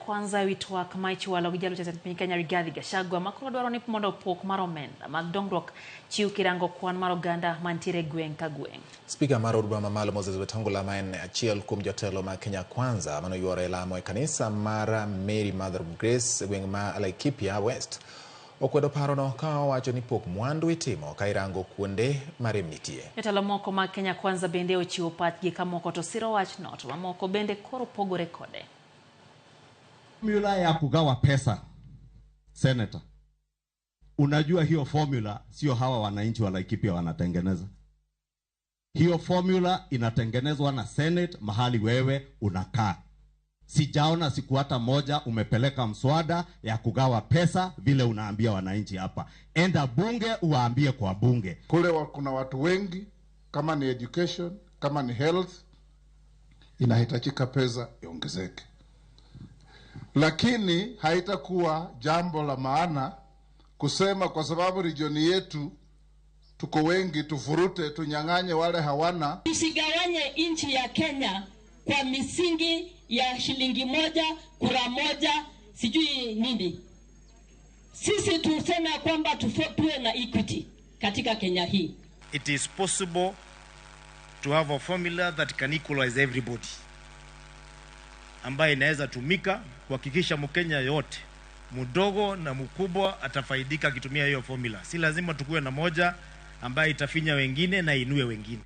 Kwanza witwa kamaichi walo gijalo cha piny Kenya Rigathi Gachagua makoro dwaro ni mondo pok mar omenda mag dongruok chiw kirango kwan mar oganda mantiere gweng' ka gweng'. Speaker mar od bura mamalo Moses Wetangula ma en achiel kuom jotelo ma Kenya Kwanza mano yuoro lamo e kanisa mar Mary Mother of Grace gweng' ma Laikipia West okwedo parono ka owacho ni pok mwandu itimo ka irango kuonde maremnitie. Jotelo moko ma Kenya Kwanza bende ochiwo pachgi ka moko to siro wachno to mamoko bende koro pogore kode. Formula ya kugawa pesa, Senator. Unajua hiyo formula sio hawa wananchi wa Laikipia wanatengeneza. Hiyo formula inatengenezwa na Senate mahali wewe unakaa. Sijaona siku hata moja umepeleka mswada ya kugawa pesa vile unaambia wananchi hapa. Enda bunge uwaambie kwa bunge. Kule kuna watu wengi, kama ni education, kama ni health, inahitajika pesa iongezeke. Lakini haitakuwa jambo la maana kusema kwa sababu regioni yetu tuko wengi tufurute tunyang'anye wale hawana. Tusigawanye nchi ya Kenya kwa misingi ya shilingi moja, kura moja, sijui nini. Sisi tuseme kwamba tuwe na equity katika Kenya hii. It is possible to have a formula that can equalize everybody, ambaye inaweza tumika kuhakikisha Mkenya yote mdogo na mkubwa atafaidika akitumia hiyo formula. Si lazima tukue na moja ambaye itafinya wengine na inue wengine.